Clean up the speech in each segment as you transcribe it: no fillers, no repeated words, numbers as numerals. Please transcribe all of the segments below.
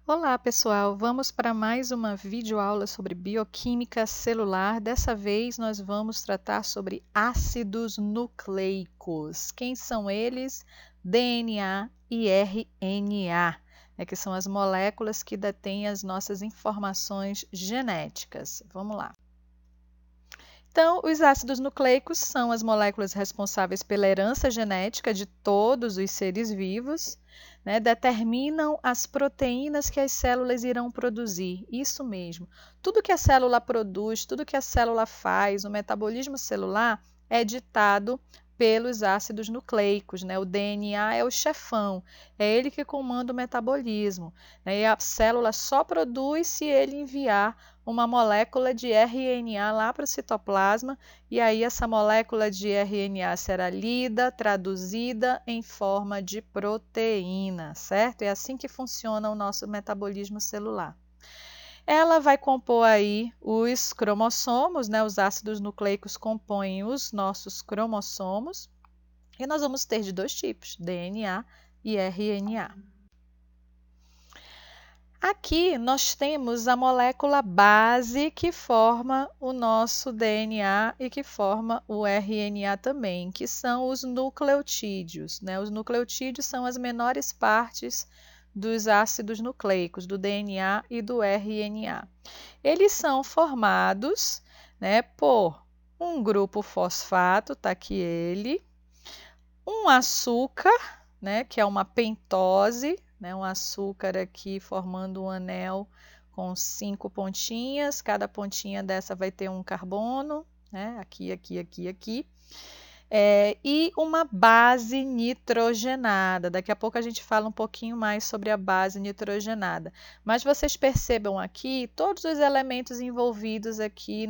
Olá, pessoal! Vamos para mais uma videoaula sobre bioquímica celular. Dessa vez nós vamos tratar sobre ácidos nucleicos. Quem são eles? DNA e RNA, que são as moléculas que detêm as nossas informações genéticas. Vamos lá. Então, os ácidos nucleicos são as moléculas responsáveis pela herança genética de todos os seres vivos, determinam as proteínas que as células irão produzir. Isso mesmo. Tudo que a célula produz, tudo que a célula faz, o metabolismo celular é ditado pelos ácidos nucleicos. O DNA é o chefão, é ele que comanda o metabolismo. E a célula só produz se ele enviar uma molécula de RNA lá para o citoplasma, e aí essa molécula de RNA será lida, traduzida em forma de proteína, certo? É assim que funciona o nosso metabolismo celular. Ela vai compor aí os cromossomos, os ácidos nucleicos compõem os nossos cromossomos, e nós vamos ter de dois tipos, DNA e RNA. Aqui nós temos a molécula base que forma o nosso DNA e que forma o RNA também, que são os nucleotídeos. Os nucleotídeos são as menores partes dos ácidos nucleicos, do DNA e do RNA. Eles são formados por um grupo fosfato, está aqui ele, um açúcar, que é uma pentose, um açúcar aqui formando um anel com 5 pontinhas, cada pontinha dessa vai ter um carbono, aqui, aqui. E uma base nitrogenada. Daqui a pouco a gente fala um pouquinho mais sobre a base nitrogenada. Mas vocês percebam aqui todos os elementos envolvidos aqui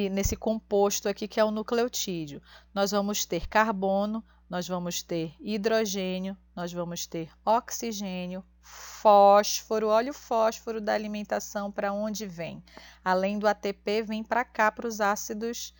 nesse composto aqui que é o nucleotídeo. Nós vamos ter carbono, nós vamos ter hidrogênio, nós vamos ter oxigênio, fósforo. Olha o fósforo da alimentação para onde vem. Além do ATP, vem para cá, para os ácidos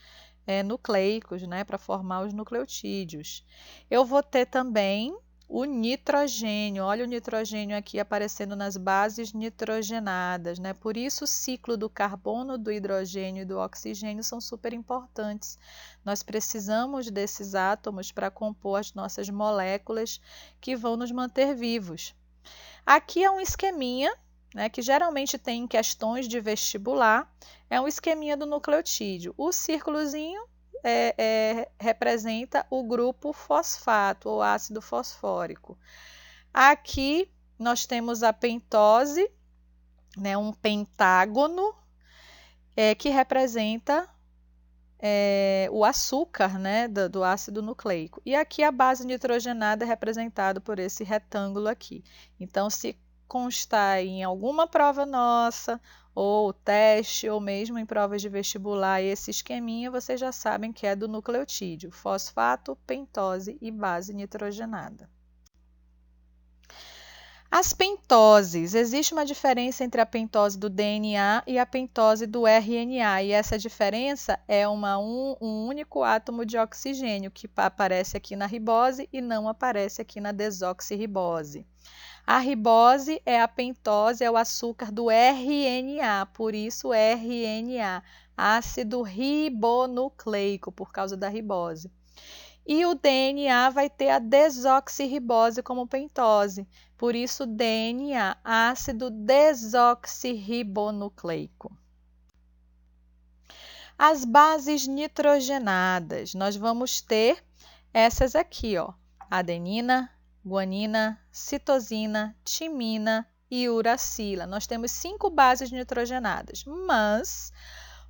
nucleicos, para formar os nucleotídeos. Eu vou ter também o nitrogênio. Olha o nitrogênio aqui aparecendo nas bases nitrogenadas. Por isso o ciclo do carbono, do hidrogênio e do oxigênio são super importantes. Nós precisamos desses átomos para compor as nossas moléculas que vão nos manter vivos. Aqui é um esqueminha que geralmente tem em questões de vestibular, é um esqueminha do nucleotídeo. O círculozinho representa o grupo fosfato ou ácido fosfórico. Aqui nós temos a pentose, um pentágono, que representa o açúcar do ácido nucleico. E aqui a base nitrogenada é representada por esse retângulo aqui. Então, se constar em alguma prova nossa, ou teste, ou mesmo em provas de vestibular, esse esqueminha, vocês já sabem que é do nucleotídeo, fosfato, pentose e base nitrogenada. As pentoses, existe uma diferença entre a pentose do DNA e a pentose do RNA, e essa diferença é um único átomo de oxigênio que aparece aqui na ribose e não aparece aqui na desoxirribose. A ribose é a pentose, é o açúcar do RNA, por isso RNA, ácido ribonucleico, por causa da ribose. E o DNA vai ter a desoxirribose como pentose, por isso DNA, ácido desoxirribonucleico. As bases nitrogenadas, nós vamos ter essas aqui, ó, adenina, guanina, citosina, timina e uracila. Nós temos 5 bases nitrogenadas, mas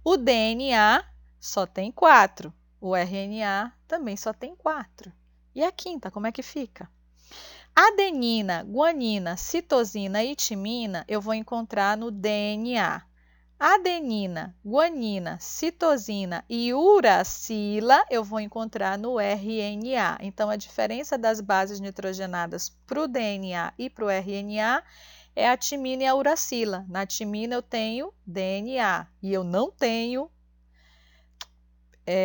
o DNA só tem 4. O RNA também só tem 4. E a quinta, como é que fica? Adenina, guanina, citosina e timina eu vou encontrar no DNA. Adenina, guanina, citosina e uracila eu vou encontrar no RNA. Então, a diferença das bases nitrogenadas para o DNA e para o RNA é a timina e a uracila. Na timina eu tenho DNA e eu não tenho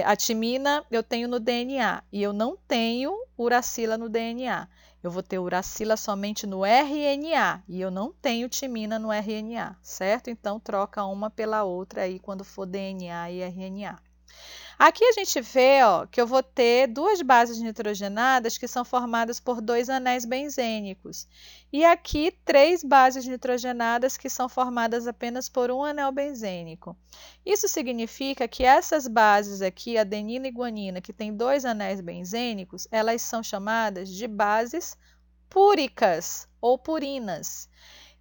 a timina eu tenho no DNA e eu não tenho uracila no DNA. Eu vou ter uracila somente no RNA e eu não tenho timina no RNA, certo? Então, troca uma pela outra aí quando for DNA e RNA. Aqui a gente vê que eu vou ter duas bases nitrogenadas que são formadas por dois anéis benzênicos. E aqui 3 bases nitrogenadas que são formadas apenas por um anel benzênico. Isso significa que essas bases aqui, adenina e guanina, que têm 2 anéis benzênicos, elas são chamadas de bases púricas ou purinas.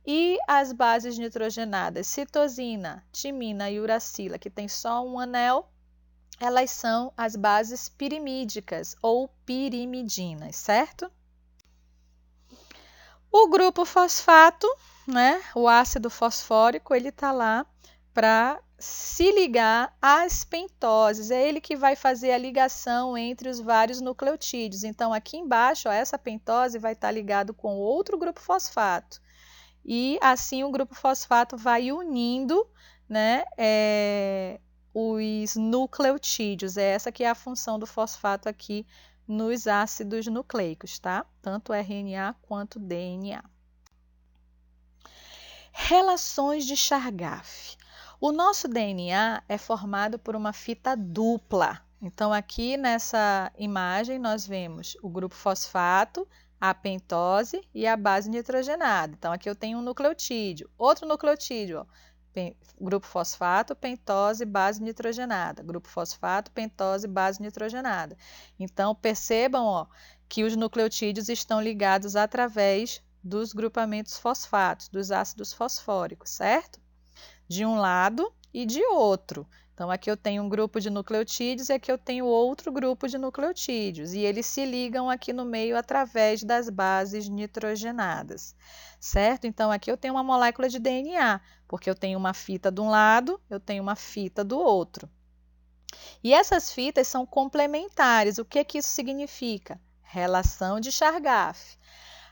E as bases nitrogenadas citosina, timina e uracila, que têm só um anel, elas são as bases pirimídicas ou pirimidinas, certo? O grupo fosfato, né, o ácido fosfórico, ele está lá para se ligar às pentoses. É ele que vai fazer a ligação entre os vários nucleotídeos. Então, aqui embaixo, essa pentose vai estar ligado com outro grupo fosfato. E assim o grupo fosfato vai unindo, né, os nucleotídeos. Essa que é a função do fosfato aqui nos ácidos nucleicos, tá? Tanto RNA quanto DNA. Relações de Chargaff. O nosso DNA é formado por uma fita dupla. Então, aqui nessa imagem, nós vemos o grupo fosfato, a pentose e a base nitrogenada. Então, aqui eu tenho um nucleotídeo. Outro nucleotídeo, grupo fosfato, pentose, base nitrogenada. Grupo fosfato, pentose, base nitrogenada. Então, percebam que os nucleotídeos estão ligados através dos grupamentos fosfatos, dos ácidos fosfóricos, certo? De um lado e de outro. Então, aqui eu tenho um grupo de nucleotídeos e aqui eu tenho outro grupo de nucleotídeos. E eles se ligam aqui no meio através das bases nitrogenadas, certo? Então, aqui eu tenho uma molécula de DNA, porque eu tenho uma fita de um lado, eu tenho uma fita do outro. E essas fitas são complementares. O que isso significa? Relação de Chargaff.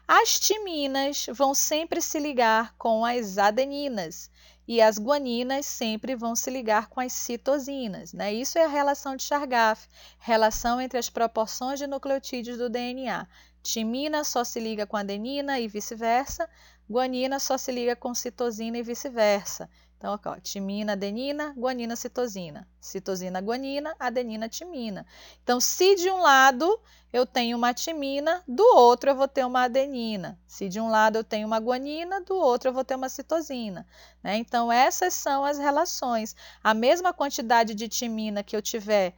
As timinas vão sempre se ligar com as adeninas e as guaninas sempre vão se ligar com as citosinas, né? Isso é a relação de Chargaff, relação entre as proporções de nucleotídeos do DNA. Timina só se liga com adenina e vice-versa, guanina só se liga com citosina e vice-versa. Então, aqui, timina, adenina, guanina, citosina. Citosina, guanina, adenina, timina. Então, se de um lado eu tenho uma timina, do outro eu vou ter uma adenina. Se de um lado eu tenho uma guanina, do outro eu vou ter uma citosina, né? Então, essas são as relações. A mesma quantidade de timina que eu tiver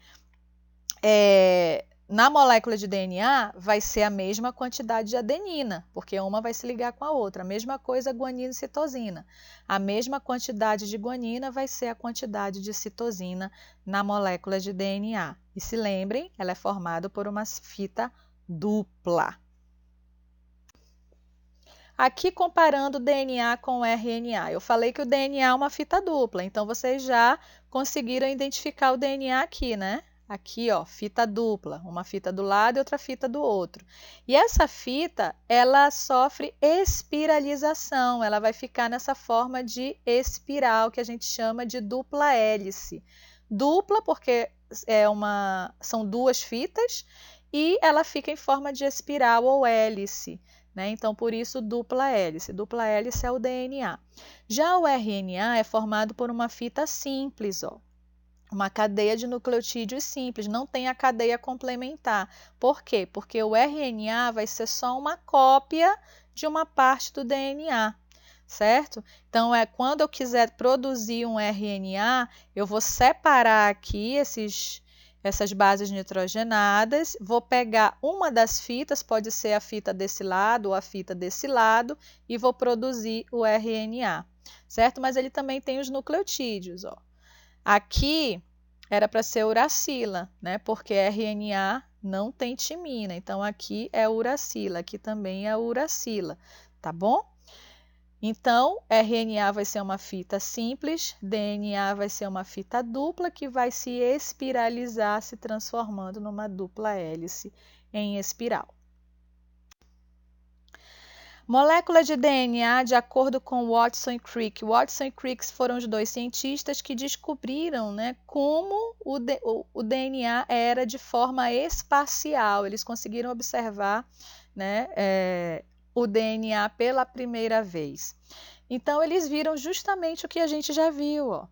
na molécula de DNA vai ser a mesma quantidade de adenina, porque uma vai se ligar com a outra. A mesma coisa guanina e citosina. A mesma quantidade de guanina vai ser a quantidade de citosina na molécula de DNA. E se lembrem, ela é formada por uma fita dupla. Aqui comparando o DNA com o RNA. Eu falei que o DNA é uma fita dupla, então vocês já conseguiram identificar o DNA aqui, né? Aqui, fita dupla, uma fita do lado e outra fita do outro. E essa fita, ela sofre espiralização, ela vai ficar nessa forma de espiral, que a gente chama de dupla hélice. Dupla porque são duas fitas e ela fica em forma de espiral ou hélice, né? Então, por isso, dupla hélice. Dupla hélice é o DNA. Já o RNA é formado por uma fita simples, uma cadeia de nucleotídeos simples, não tem a cadeia complementar. Por quê? Porque o RNA vai ser só uma cópia de uma parte do DNA, certo? Então, quando eu quiser produzir um RNA, eu vou separar aqui essas bases nitrogenadas, vou pegar uma das fitas, pode ser a fita desse lado ou a fita desse lado, e vou produzir o RNA, certo? Mas ele também tem os nucleotídeos, Aqui era para ser uracila, né? Porque RNA não tem timina. Então, aqui é uracila, aqui também é uracila, tá bom? Então, RNA vai ser uma fita simples, DNA vai ser uma fita dupla que vai se espiralizar, se transformando numa dupla hélice em espiral. Molécula de DNA, de acordo com Watson e Crick. Watson e Crick foram os dois cientistas que descobriram, né, como o DNA era de forma espacial. Eles conseguiram observar, né, o DNA pela primeira vez. Então, eles viram justamente o que a gente já viu, ó.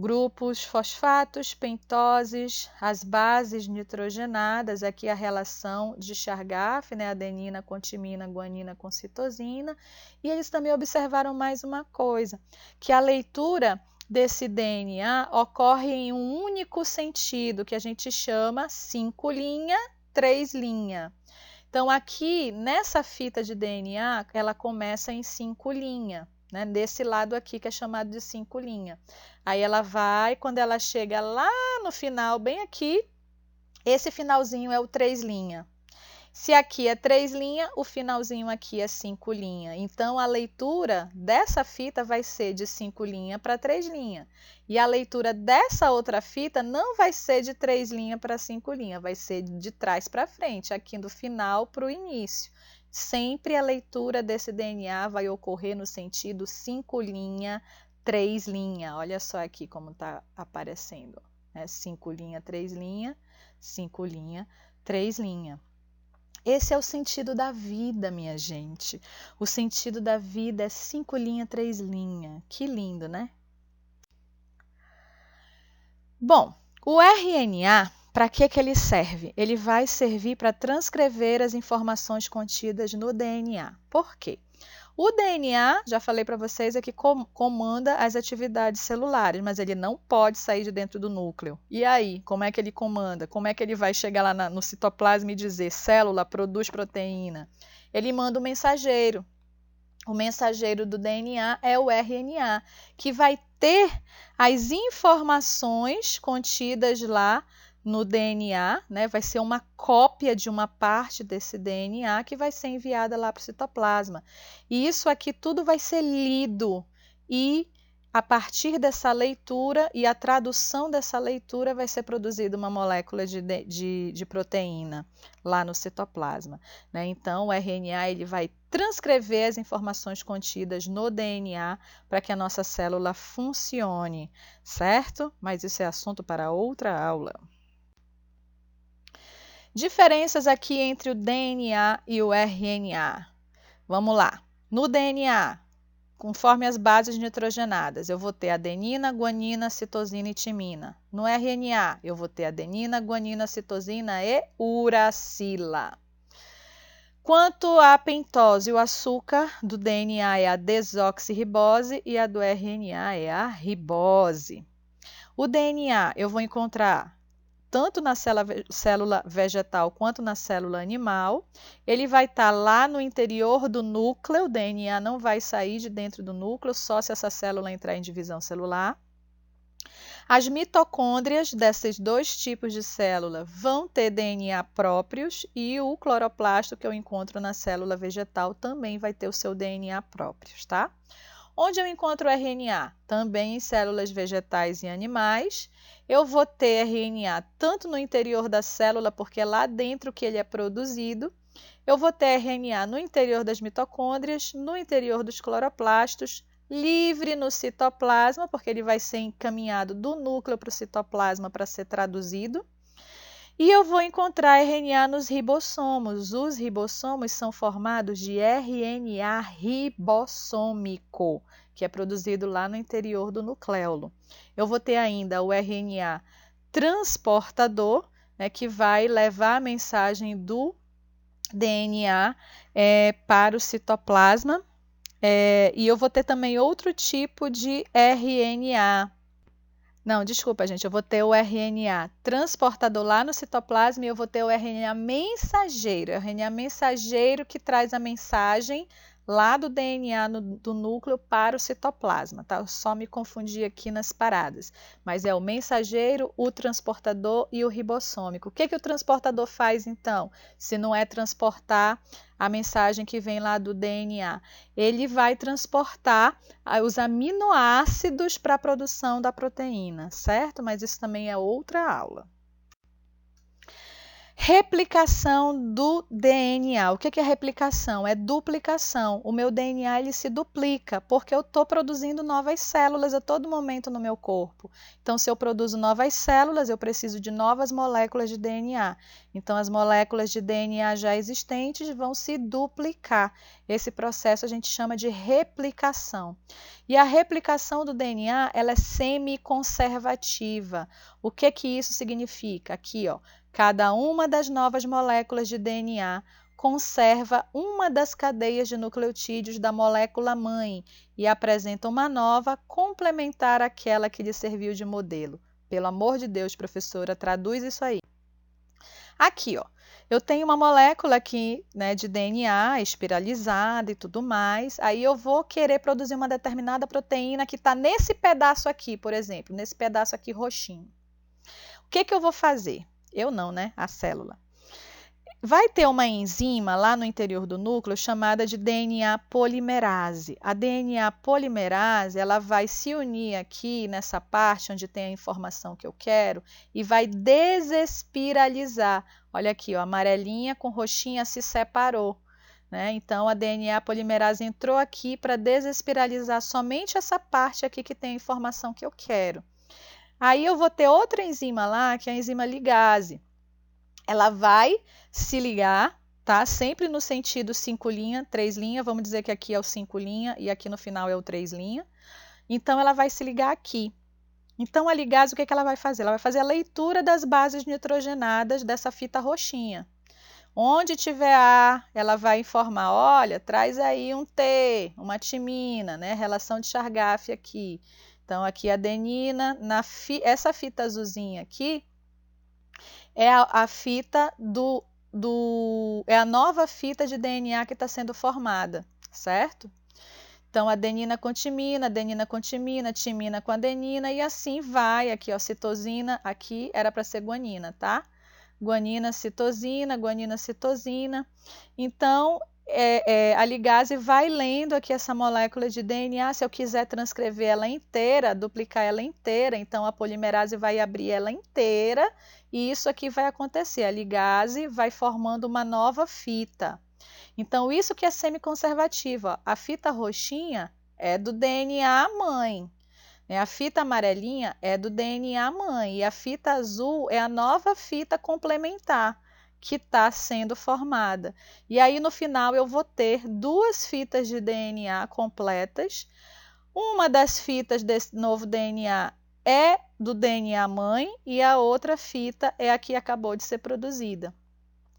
Grupos fosfatos, pentoses, as bases nitrogenadas, aqui a relação de Chargaff, né, adenina com timina, guanina com citosina, e eles também observaram mais uma coisa, que a leitura desse DNA ocorre em um único sentido, que a gente chama 5' 3'. Então, aqui, nessa fita de DNA, ela começa em 5', né, desse lado aqui que é chamado de 5'. Aí ela vai, quando ela chega lá no final, bem aqui, esse finalzinho é o 3'. Se aqui é 3', o finalzinho aqui é 5'. Então, a leitura dessa fita vai ser de 5' para 3'. E a leitura dessa outra fita não vai ser de 3' para 5', vai ser de trás para frente, aqui do final para o início. Sempre a leitura desse DNA vai ocorrer no sentido 5', 3'. Olha só aqui como está aparecendo. 5', 3', 5', 3'. Esse é o sentido da vida, minha gente. O sentido da vida é 5', 3'. Que lindo, né? Bom, o RNA, para que ele serve? Ele vai servir para transcrever as informações contidas no DNA. Por quê? O DNA, já falei para vocês, é que comanda as atividades celulares, mas ele não pode sair de dentro do núcleo. E aí, como é que ele comanda? Como é que ele vai chegar lá no citoplasma e dizer, célula, produz proteína? Ele manda um mensageiro. O mensageiro do DNA é o RNA, que vai ter as informações contidas lá no DNA, né? Vai ser uma cópia de uma parte desse DNA que vai ser enviada lá para o citoplasma. E isso aqui tudo vai ser lido e a partir dessa leitura e a tradução dessa leitura vai ser produzida uma molécula de proteína lá no citoplasma, né? Então, o RNA ele vai transcrever as informações contidas no DNA para que a nossa célula funcione, certo? Mas isso é assunto para outra aula. Diferenças aqui entre o DNA e o RNA. Vamos lá. No DNA, conforme as bases nitrogenadas, eu vou ter adenina, guanina, citosina e timina. No RNA, eu vou ter adenina, guanina, citosina e uracila. Quanto à pentose, o açúcar do DNA é a desoxirribose e a do RNA é a ribose. O DNA eu vou encontrar tanto na célula vegetal quanto na célula animal. Ele vai estar lá no interior do núcleo, o DNA não vai sair de dentro do núcleo, só se essa célula entrar em divisão celular. As mitocôndrias desses dois tipos de célula vão ter DNA próprios e o cloroplasto que eu encontro na célula vegetal também vai ter o seu DNA próprios, tá? Onde eu encontro o RNA? Também em células vegetais e animais. Eu vou ter RNA tanto no interior da célula, porque é lá dentro que ele é produzido. Eu vou ter RNA no interior das mitocôndrias, no interior dos cloroplastos, livre no citoplasma, porque ele vai ser encaminhado do núcleo para o citoplasma para ser traduzido. E eu vou encontrar RNA nos ribossomos. Os ribossomos são formados de RNA ribossômico, que é produzido lá no interior do nucleolo. Eu vou ter ainda o RNA transportador, né, que vai levar a mensagem do DNA para o citoplasma. E eu vou ter também outro tipo de RNA. Não, desculpa, gente, eu vou ter o RNA transportador lá no citoplasma e eu vou ter o RNA mensageiro. O RNA mensageiro que traz a mensagem lá do DNA do núcleo para o citoplasma, tá? Eu só me confundi aqui nas paradas. Mas é o mensageiro, o transportador e o ribossômico. O que o transportador faz, então, se não é transportar a mensagem que vem lá do DNA? Ele vai transportar os aminoácidos para a produção da proteína, certo? Mas isso também é outra aula. Replicação do DNA. O que é replicação? É duplicação. O meu DNA ele se duplica porque eu estou produzindo novas células a todo momento no meu corpo. Então, se eu produzo novas células, eu preciso de novas moléculas de DNA. Então, as moléculas de DNA já existentes vão se duplicar. Esse processo a gente chama de replicação. E a replicação do DNA ela é semiconservativa. O que isso significa? Aqui, ó. Cada uma das novas moléculas de DNA conserva uma das cadeias de nucleotídeos da molécula mãe e apresenta uma nova complementar àquela que lhe serviu de modelo. Pelo amor de Deus, professora, traduz isso aí. Aqui, ó, eu tenho uma molécula aqui, né, de DNA espiralizada e tudo mais. Aí eu vou querer produzir uma determinada proteína que está nesse pedaço aqui, por exemplo, nesse pedaço aqui roxinho. O que eu vou fazer? Eu não, né? A célula. Vai ter uma enzima lá no interior do núcleo chamada de DNA polimerase. A DNA polimerase, ela vai se unir aqui nessa parte onde tem a informação que eu quero e vai desespiralizar. Olha aqui, ó, amarelinha com roxinha se separou. Né? Então, a DNA polimerase entrou aqui para desespiralizar somente essa parte aqui que tem a informação que eu quero. Aí eu vou ter outra enzima lá, que é a enzima ligase. Ela vai se ligar, tá? Sempre no sentido 5', 3', vamos dizer que aqui é o 5' e aqui no final é o 3'. Então, ela vai se ligar aqui. Então, a ligase, o que ela vai fazer? Ela vai fazer a leitura das bases nitrogenadas dessa fita roxinha. Onde tiver A, ela vai informar, olha, traz aí um T, uma timina, né? Relação de Chargaff aqui. Então, aqui a adenina, essa fita azulzinha aqui é a fita é a nova fita de DNA que está sendo formada, certo? Então, adenina com timina, timina com adenina e assim vai. Aqui, ó, citosina, aqui era para ser guanina, tá? Guanina, citosina. Então, a ligase vai lendo aqui essa molécula de DNA. Se eu quiser transcrever ela inteira, duplicar ela inteira, então a polimerase vai abrir ela inteira e isso aqui vai acontecer. A ligase vai formando uma nova fita. Então, isso que é semiconservativa. A fita roxinha é do DNA mãe. A fita amarelinha é do DNA mãe e a fita azul é a nova fita complementar que está sendo formada. E aí, no final, eu vou ter duas fitas de DNA completas. Uma das fitas desse novo DNA é do DNA mãe e a outra fita é a que acabou de ser produzida.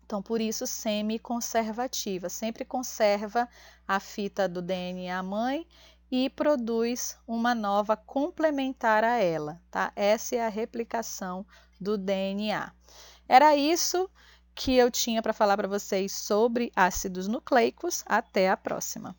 Então, por isso, semiconservativa. Sempre conserva a fita do DNA mãe e produz uma nova complementar a ela, tá? Essa é a replicação do DNA. Era isso que eu tinha para falar para vocês sobre ácidos nucleicos. Até a próxima!